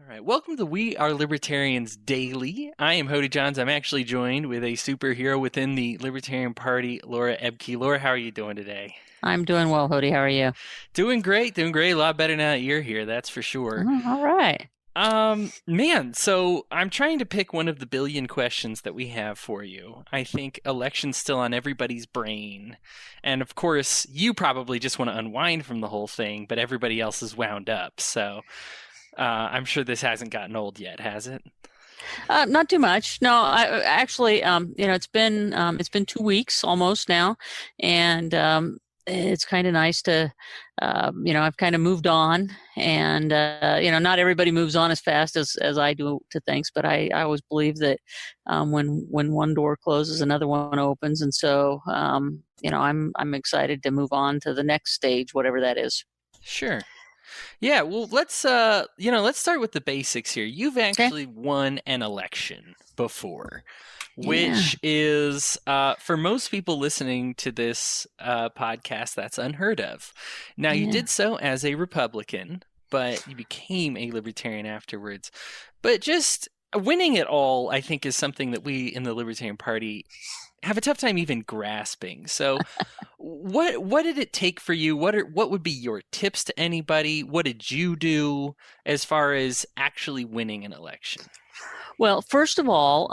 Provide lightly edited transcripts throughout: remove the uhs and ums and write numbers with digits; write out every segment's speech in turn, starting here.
All right, welcome to We Are Libertarians Daily. I am Hodey Johns. I'm actually joined with a superhero within the Libertarian Party, Laura Ebke. Laura, how are you doing today? I'm doing well, Hodie. How are you? Doing great, doing great. A lot better now that you're here, that's for sure. Oh, all right. Man, so I'm trying to pick one of the billion questions that we have for you. I think election's still on everybody's brain. And of course, you probably just want to unwind from the whole thing, but everybody else is wound up. So I'm sure this hasn't gotten old yet, has it? Not too much. No, I actually, it's been 2 weeks almost now, and it's kind of nice to, I've kind of moved on, and not everybody moves on as fast as I do to things, but I always believe that when one door closes, another one opens, and so I'm excited to move on to the next stage, whatever that is. Sure. Yeah, well, let's start with the basics here. You've Okay. actually won an election before, Yeah. which is, for most people listening to this podcast, that's unheard of. Now, you Yeah. did so as a Republican, but you became a Libertarian afterwards. But just winning it all, I think, is something that we in the Libertarian Party have a tough time even grasping. So, what did it take for you? What would be your tips to anybody? What did you do as far as actually winning an election? Well, first of all,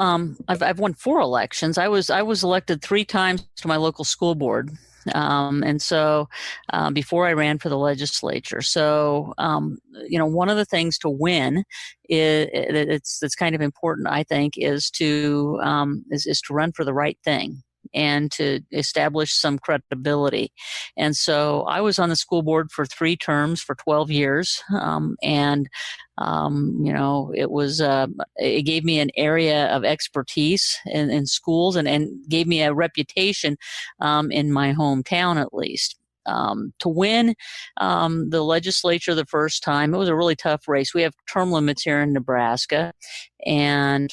I've won 4 elections. I was elected 3 times to my local school board, and so before I ran for the legislature. So one of the things to win it's kind of important, I think, is to run for the right thing and to establish some credibility. And so I was on the school board for 3 terms for 12 years, and it gave me an area of expertise in schools and gave me a reputation in my hometown, at least. To win the legislature the first time, it was a really tough race. We have term limits here in Nebraska, and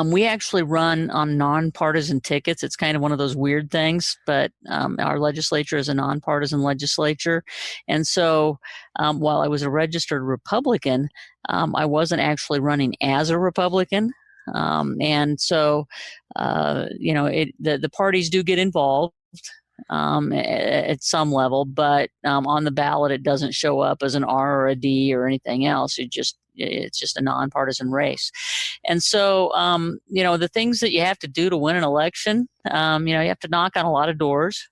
we actually run on nonpartisan tickets. It's kind of one of those weird things, but our legislature is a nonpartisan legislature. And so while I was a registered Republican, I wasn't actually running as a Republican. And so, the parties do get involved at some level, but on the ballot, it doesn't show up as an R or a D or anything else. It's just a nonpartisan race. And so, the things that you have to do to win an election, you have to knock on a lot of doors,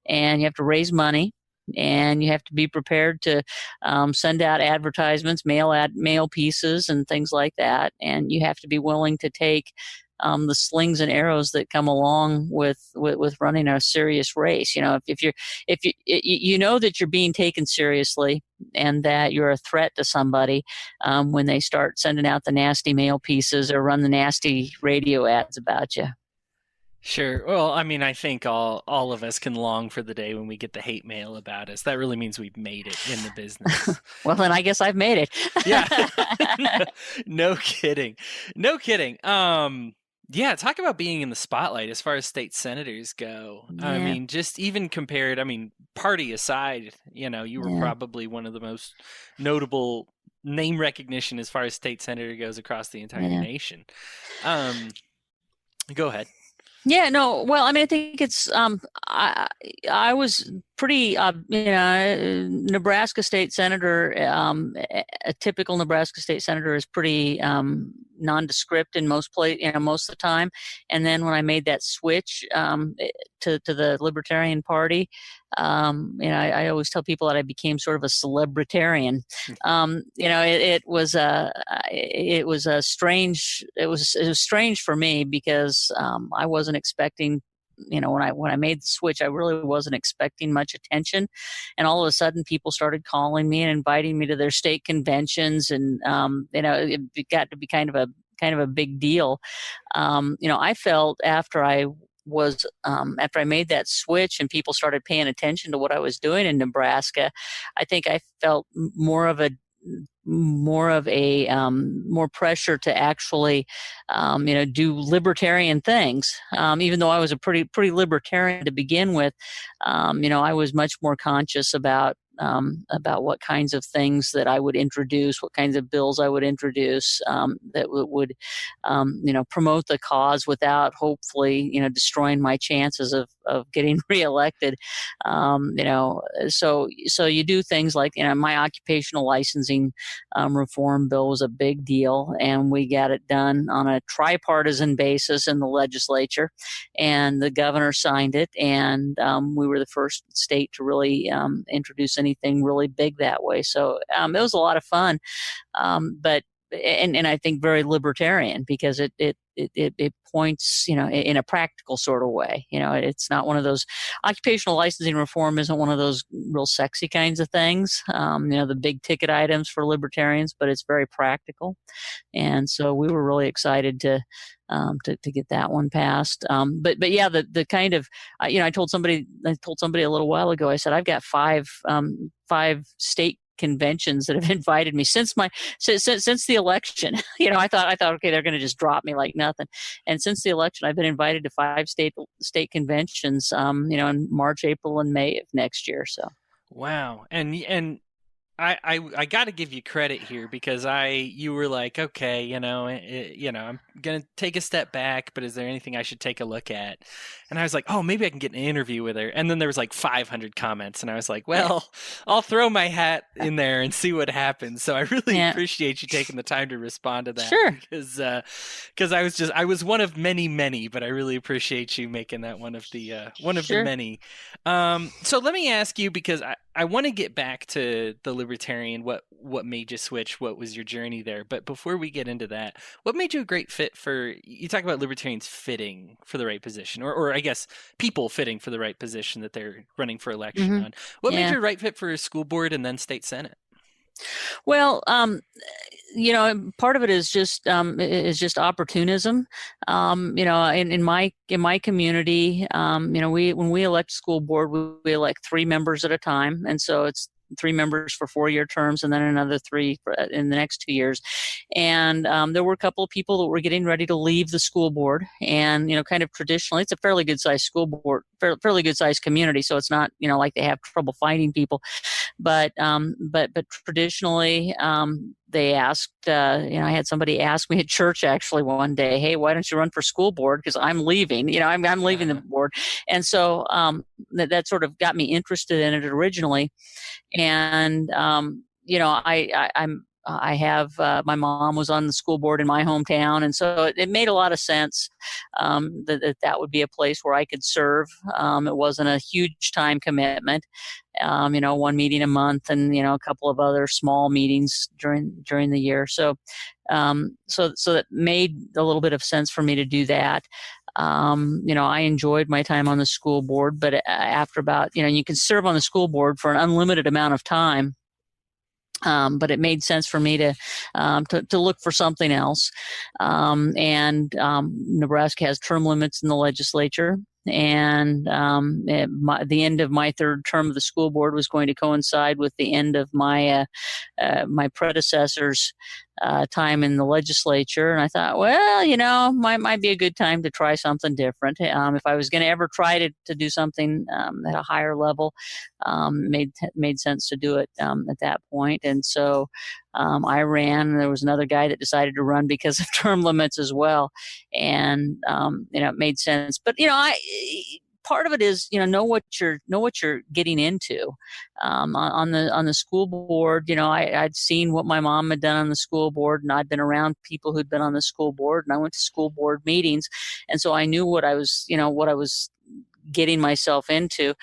and you have to raise money, and you have to be prepared to send out advertisements, mail pieces, and things like that. And you have to be willing to take the slings and arrows that come along with running a serious race. If you know that you're being taken seriously and that you're a threat to somebody when they start sending out the nasty mail pieces or run the nasty radio ads about you. Sure. Well, I mean, I think all of us can long for the day when we get the hate mail about us. That really means we've made it in the business. Well, then I guess I've made it. Yeah. No kidding. No kidding. Yeah, talk about being in the spotlight as far as state senators go. I Yeah, mean, just even compared, I mean, party aside, you were yeah, probably one of the most notable name recognition as far as state senator goes across the entire yeah. nation. Um, Go ahead. Yeah, no. Well, I mean, I think it's I was pretty Nebraska state senator. A typical Nebraska state senator is pretty nondescript in most of the time. And then when I made that switch to the Libertarian Party, I always tell people that I became sort of a celebritarian. It was strange for me because I wasn't expecting, when I made the switch, I really wasn't expecting much attention, and all of a sudden people started calling me and inviting me to their state conventions, and it got to be kind of a big deal. I felt after I made that switch and people started paying attention to what I was doing in Nebraska, I think I felt more pressure to actually do libertarian things, even though I was a pretty libertarian to begin with. I was much more conscious about about what kinds of things that I would introduce, what kinds of bills I would introduce that would promote the cause without hopefully destroying my chances of getting reelected. So you do things like my occupational licensing reform bill was a big deal, and we got it done on a tripartisan basis in the legislature, and the governor signed it, and we were the first state to really introduce anything really big that way. So it was a lot of fun, but I think very libertarian, because it points, in a practical sort of way. It's not one of those, occupational licensing reform isn't one of those real sexy kinds of things, the big ticket items for libertarians, but it's very practical. And so we were really excited to get that one passed. But yeah, the kind of, I told somebody a little while ago, I said, I've got five state conventions that have invited me since the election. I thought, okay, they're going to just drop me like nothing. And since the election, I've been invited to 5 state conventions, in March, April, and May of next year. So. Wow. And I got to give you credit here, because you were like, okay, I'm gonna take a step back, but is there anything I should take a look at? And I was like, oh, maybe I can get an interview with her. And then there was like 500 comments, and I was like, well, I'll throw my hat in there and see what happens. So I really appreciate you taking the time to respond to that. Sure. Because I was one of many, but I really appreciate you making that one of the the many. So let me ask you, because I want to get back to the Libertarian, what made you switch, what was your journey there. But before we get into that, what made you a great fit you talk about Libertarians fitting for the right position, or I guess people fitting for the right position that they're running for election on. What made you a right fit for a school board and then state senate? Well, part of it is just opportunism. In my community, when we elect school board, we elect 3 members at a time, and so it's 3 members for 4-year terms, and then another 3 in the next 2 years. And there were a couple of people that were getting ready to leave the school board, and kind of traditionally, it's a fairly good sized school board, fairly good sized community, so it's not like they have trouble finding people, but traditionally. They asked, I had somebody ask me at church actually one day, hey, why don't you run for school board? Because I'm leaving, I'm leaving the board. And so that sort of got me interested in it originally. And, I have my mom was on the school board in my hometown, and so it made a lot of sense that would be a place where I could serve. It wasn't a huge time commitment, 1 meeting a month, and a couple of other small meetings during the year. So that made a little bit of sense for me to do that. I enjoyed my time on the school board, but after about you can serve on the school board for an unlimited amount of time. But it made sense for me to look for something else. Nebraska has term limits in the legislature, and the end of my 3rd term of the school board was going to coincide with the end of my my predecessor's time in the legislature. And I thought, well, might be a good time to try something different. If I was going to ever try to do something at a higher level, made sense to do it at that point. And so I ran. There was another guy that decided to run because of term limits as well, and it made sense. But part of it is know what you're getting into. On the school board, I'd seen what my mom had done on the school board, and I'd been around people who'd been on the school board, and I went to school board meetings, and so I knew what I was getting myself into.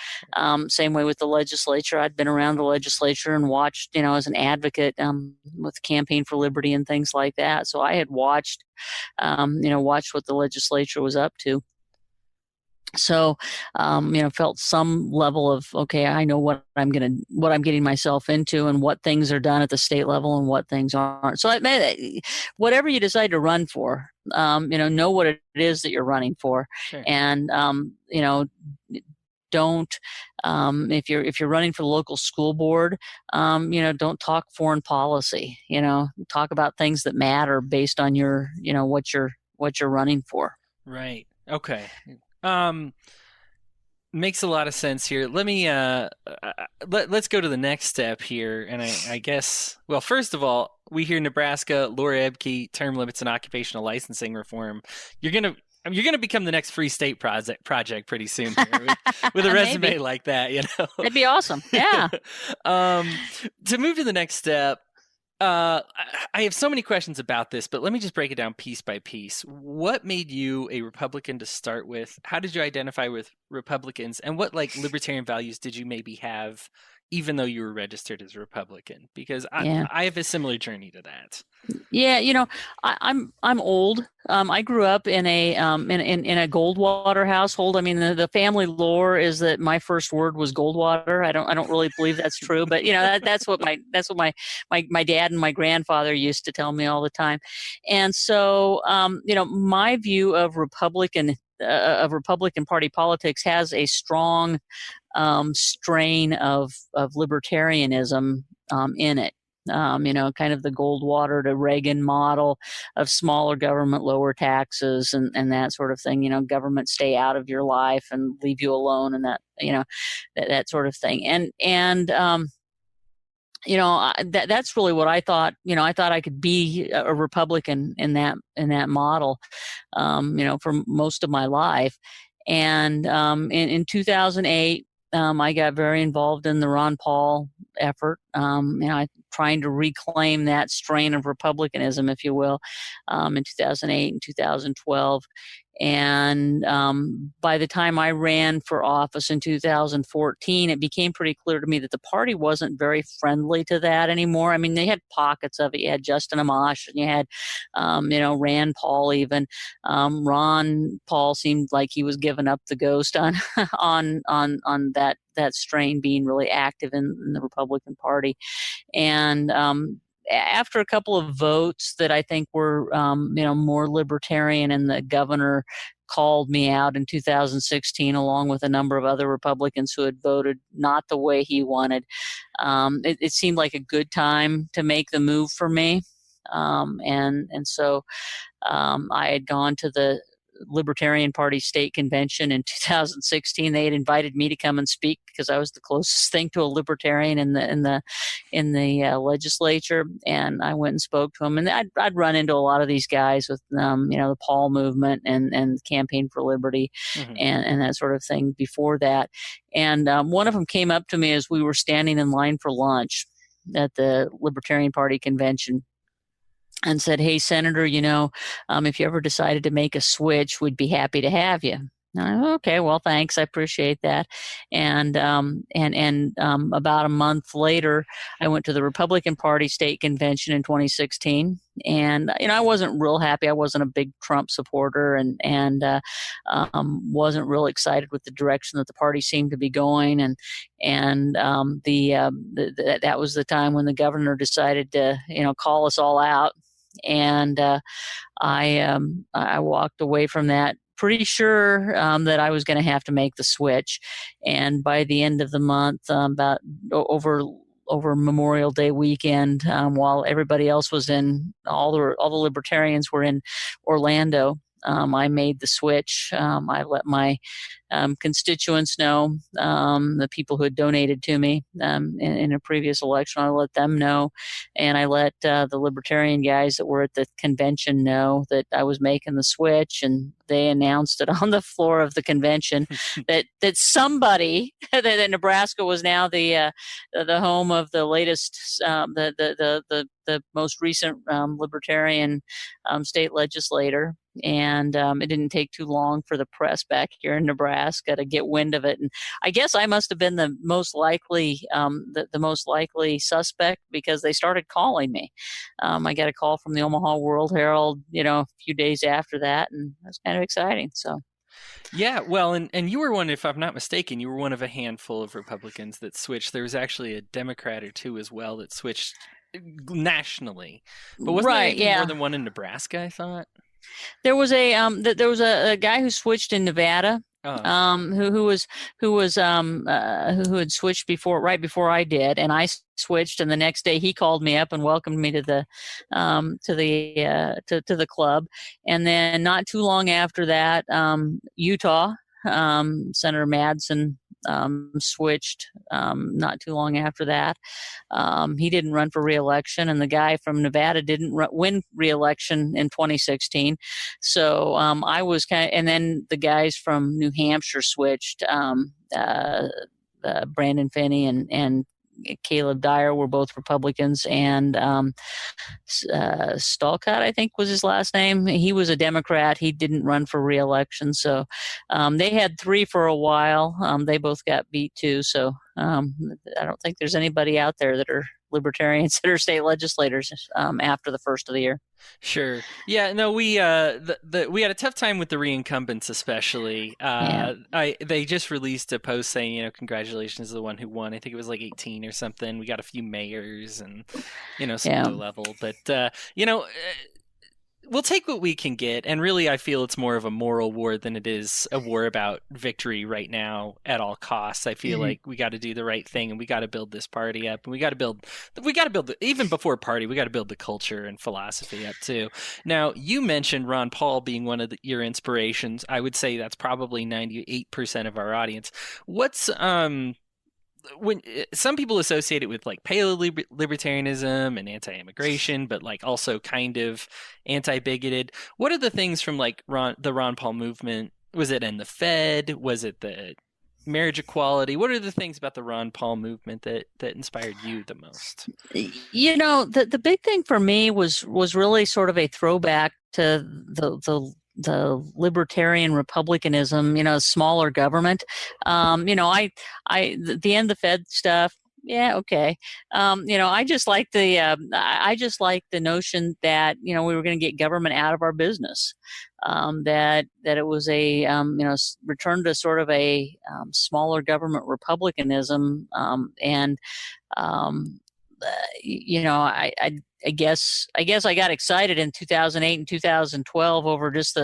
Same way with the legislature. I'd been around the legislature and watched, as an advocate with Campaign for Liberty and things like that. So I had watched what the legislature was up to. So, felt some level of, okay, I know what I'm getting myself into, and what things are done at the state level and what things aren't. So whatever you decide to run for, know what it is that you're running for. Sure. And, don't, if you're running for the local school board, don't talk foreign policy, talk about things that matter based on your, what you're running for. Right. Okay. Makes a lot of sense here. Let me let's go to the next step here, and I guess, well, first of all, we hear Nebraska, Laura Ebke, term limits and occupational licensing reform. You're gonna become the next Free State project pretty soon here with a resume Maybe. like that, you know. That'd be awesome. Yeah. um, to move to the next step, uh, I have so many questions about this, but let me just break it down piece by piece. What made you a Republican to start with? How did you identify with Republicans? And what like libertarian values did you maybe have, even though you were registered as a Republican? Because Yeah. I have a similar journey to that. Yeah, I'm old. I grew up in a in a Goldwater household. I mean, the family lore is that my first word was Goldwater. I don't really believe that's true, but that's what my dad and my grandfather used to tell me all the time. And so my view of Republican Party politics has a strong strain of libertarianism in it. Kind of the Goldwater to Reagan model of smaller government, lower taxes, and that sort of thing. Government stay out of your life and leave you alone, and that sort of thing. That's really what I thought. I thought I could be a Republican in that model, for most of my life. And in 2008. I got very involved in the Ron Paul effort, trying to reclaim that strain of republicanism, if you will, in 2008 and 2012. And by the time I ran for office in 2014, it became pretty clear to me that the party wasn't very friendly to that anymore. I mean, they had pockets of it. You had Justin Amash, and you had, Rand Paul even. Ron Paul seemed like he was giving up the ghost on on that strain being really active in the Republican Party. And after a couple of votes that I think were, more libertarian, and the governor called me out in 2016, along with a number of other Republicans who had voted not the way he wanted, it seemed like a good time to make the move for me. So I had gone to the Libertarian Party state convention in 2016. They had invited me to come and speak because I was the closest thing to a libertarian in the legislature, and I went and spoke to them. And I'd run into a lot of these guys with the Paul movement and Campaign for Liberty, Mm-hmm. and that sort of thing before that. And one of them came up to me as we were standing in line for lunch at the Libertarian Party convention, and said, "Hey, Senator, if you ever decided to make a switch, we'd be happy to have you." Okay, well, thanks. I appreciate that. And about a month later, I went to the Republican Party state convention in 2016, and I wasn't real happy. I wasn't a big Trump supporter, and wasn't real excited with the direction that the party seemed to be going. And that was the time when the governor decided to call us all out. And I walked away from that pretty sure that I was going to have to make the switch. And by the end of the month, about over Memorial Day weekend, while everybody else was all the libertarians were in Orlando, I made the switch. I let my constituents know, the people who had donated to me in a previous election. I let them know, and I let the libertarian guys that were at the convention know that I was making the switch, and they announced it on the floor of the convention that somebody that Nebraska was now the home of the latest the most recent libertarian state legislator. And it didn't take too long for the press back here in Nebraska to get wind of it. And I guess I must have been the most likely the most likely suspect, because they started calling me. I got a call from the Omaha World Herald, a few days after that, and it was kind of exciting. So. Yeah, well, and you were one, if I'm not mistaken, you were one of a handful of Republicans that switched. There was actually a Democrat or two as well that switched nationally. But wasn't there even more than one in Nebraska, I thought? There was a guy who switched in Nevada. Who had switched right before I did, and I switched, and the next day he called me up and welcomed me to the club. And then not too long after that, Utah Senator Madsen switched not too long after that. He didn't run for re-election, and the guy from Nevada didn't win re-election in 2016. So I was and then the guys from New Hampshire switched. Brandon Finney and Caleb Dyer were both Republicans, and Stalcott, I think was his last name. He was a Democrat. He didn't run for re-election. So they had three for a while. They both got beat too. So I don't think there's anybody out there that are Libertarians that are state legislators after the first of the year. Sure. Yeah. No, we we had a tough time with the re-incumbents, especially. They just released a post saying, congratulations to the one who won. I think it was like 18 or something. We got a few mayors and some low level, but we'll take what we can get. And really, I feel it's more of a moral war than it is a war about victory right now at all costs. I feel like we got to do the right thing, and we got to build this party up, and we got to build even before party, we got to build the culture and philosophy up too. Now, you mentioned Ron Paul being one of your inspirations. I would say that's probably 98% of our audience. What's when some people associate it with like paleo-libertarianism and anti-immigration, but like also kind of anti-bigoted. What are the things from like the Ron Paul movement? Was it in the Fed? Was it the marriage equality? What are the things about the Ron Paul movement that inspired you the most? The big thing for me was really sort of a throwback to the libertarian republicanism, smaller government. The end of the Fed stuff. Yeah. Okay. I just like the notion that, we were going to get government out of our business. That it was a, return to sort of a smaller government republicanism. I guess I got excited in 2008 and 2012 over just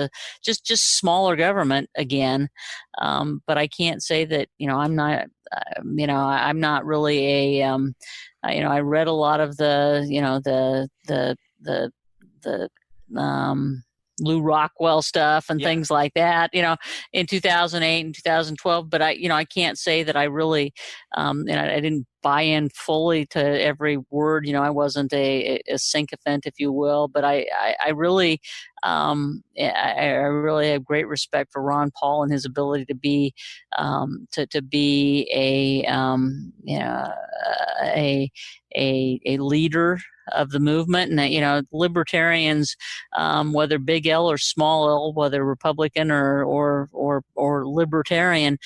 smaller government again. But I can't say that, I'm not really a, I read a lot of the Lou Rockwell stuff and things like that, in 2008 and 2012. But I can't say that I really, and I didn't buy in fully to every word. I wasn't a sycophant, if you will. But I really, I really have great respect for Ron Paul and his ability to be, to be a leader of the movement. And libertarians, whether big L or small L, whether Republican or libertarian,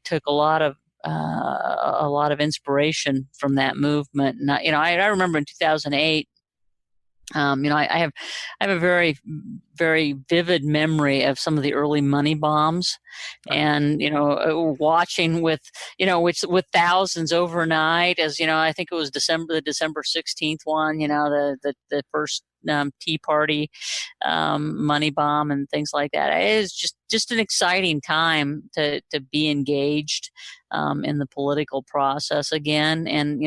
took a lot of inspiration from that movement. And I remember in 2008. I have a very, very vivid memory of some of the early money bombs, and watching with thousands overnight. As I think it was the December 16th one. The first Tea Party money bomb and things like that. It is just an exciting time to be engaged in the political process again. And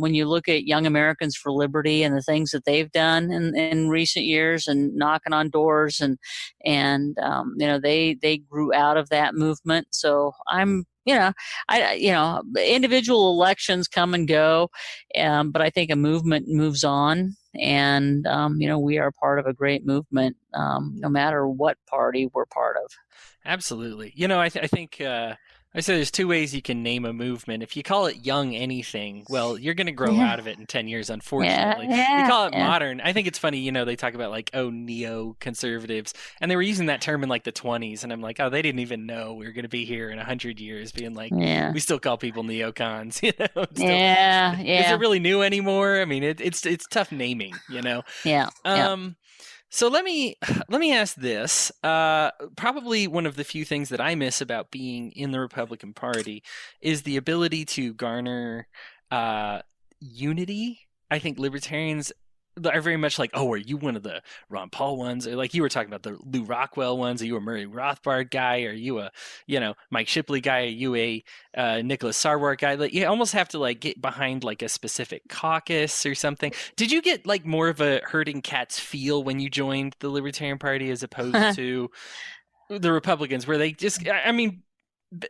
when you look at Young Americans for Liberty and the things that they've done in recent years and knocking on doors and they grew out of that movement. So individual elections come and go, but I think a movement moves on. And, we are part of a great movement, no matter what party we're part of. Absolutely. I think I say there's two ways you can name a movement. If you call it young anything, well, you're going to grow out of it in 10 years, unfortunately. You call it modern. I think it's funny, they talk about like, neo-conservatives. And they were using that term in like the 20s. And I'm like, they didn't even know we were going to be here in 100 years being like, we still call people neocons. Is it really new anymore? I mean, it's tough naming, So let me ask this. Probably one of the few things that I miss about being in the Republican Party is the ability to garner unity. I think libertarians are very much like, are you one of the Ron Paul ones? Or like you were talking about the Lou Rockwell ones. Are you a Murray Rothbard guy? Are you a, Mike Shipley guy? Are you a Nicholas Sarwark guy? Like, you almost have to like get behind like a specific caucus or something. Did you get like more of a herding cats feel when you joined the Libertarian Party as opposed to the Republicans, where they just, I mean,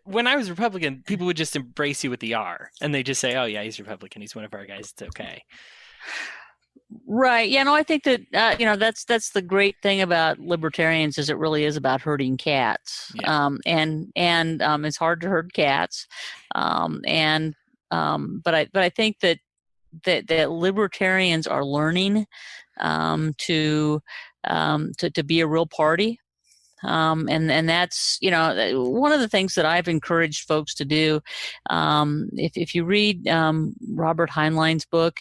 when I was Republican, people would just embrace you with the R, and they just say, "Oh yeah, he's Republican. He's one of our guys. It's okay." Right. Yeah. No, I think that that's the great thing about libertarians is it really is about herding cats. Yeah. And it's hard to herd cats. And but I think that libertarians are learning to be a real party. And that's one of the things that I've encouraged folks to do. If you read Robert Heinlein's book,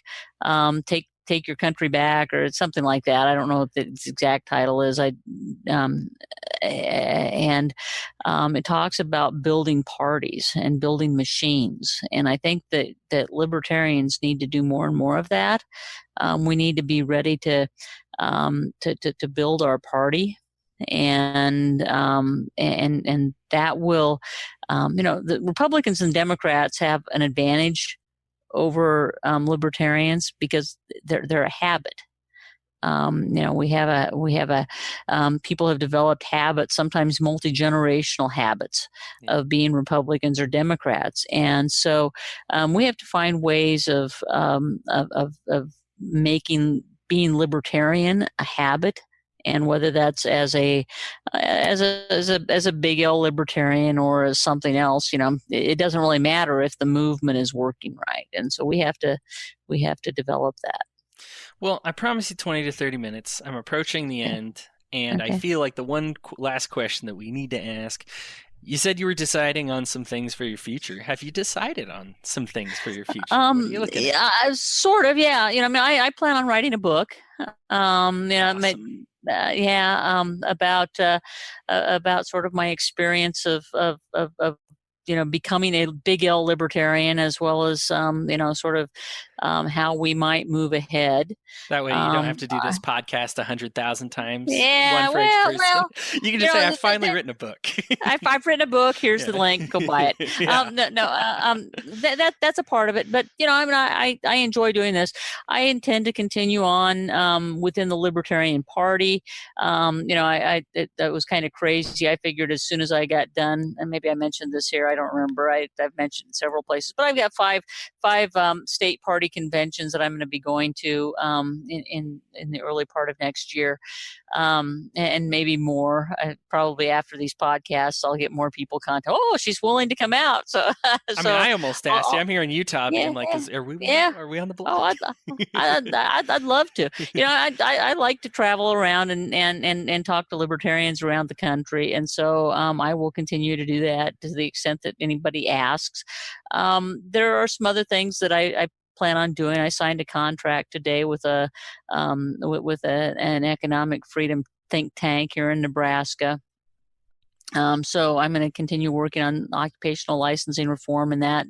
Take Your Country Back, or it's something like that. I don't know what its exact title is. And it talks about building parties and building machines. And I think that libertarians need to do more and more of that. We need to be ready to build our party. And that will, the Republicans and Democrats have an advantage over libertarians because they're a habit. We have people have developed habits, sometimes multi-generational habits of being Republicans or Democrats, and so we have to find ways of making being libertarian a habit. And whether that's as a big L libertarian or as something else, it doesn't really matter if the movement is working right. And so we have to develop that. Well, I promise you 20 to 30 minutes. I'm approaching the end, and Okay. I feel like the one last question that we need to ask. You said you were deciding on some things for your future. Have you decided on some things for your future? What are you looking at? Sort of, yeah. I plan on writing a book. Awesome. About sort of my experience of becoming a big L libertarian, as well as sort of how we might move ahead. That way you don't have to do this podcast 100,000 times. Yeah, one for each person. You can just say, "I've finally that, written a book." I've written a book. Here's the link. Go buy it. Yeah. That's a part of it. But I enjoy doing this. I intend to continue on within the Libertarian Party. That was kind of crazy. I figured as soon as I got done, and maybe I mentioned this here. I don't remember. I've mentioned in several places, but I've got five state party conventions that I'm going to be going to in the early part of next year, and maybe more. Probably after these podcasts, I'll get more people contact. Oh, she's willing to come out. So, I almost asked you. I'm here in Utah, being like, "Are we on the block?" Oh, I'd love to. I like to travel around and talk to libertarians around the country, and so I will continue to do that to the extent that anybody asks. There are some other things that I plan on doing. I signed a contract today with an economic freedom think tank here in Nebraska. So I'm going to continue working on occupational licensing reform in that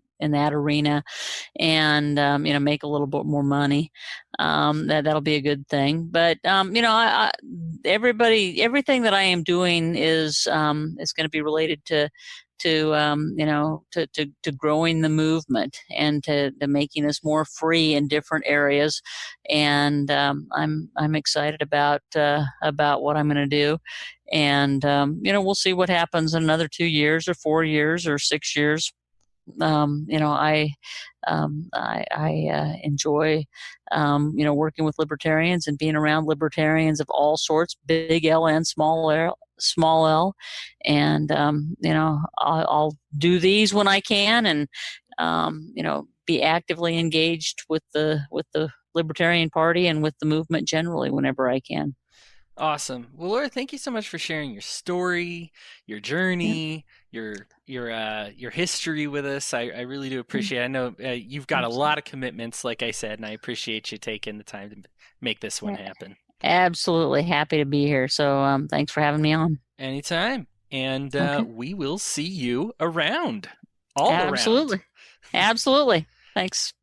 arena, and make a little bit more money. That'll be a good thing. But everything that I am doing is going to be related to growing the movement and to making us more free in different areas. And I'm excited about what I'm going to do. And we'll see what happens in another 2 years or 4 years or 6 years. I enjoy working with libertarians and being around libertarians of all sorts, big L and small L, and I'll do these when I can, and be actively engaged with the Libertarian Party and with the movement generally whenever I can. Awesome. Well, Laura, thank you so much for sharing your story, your journey, your history with us. I really do appreciate it. I know you've got a lot of commitments, like I said, and I appreciate you taking the time to make this one happen. Absolutely happy to be here. So thanks for having me on. Anytime. And we will see you around. Absolutely. Absolutely. Thanks.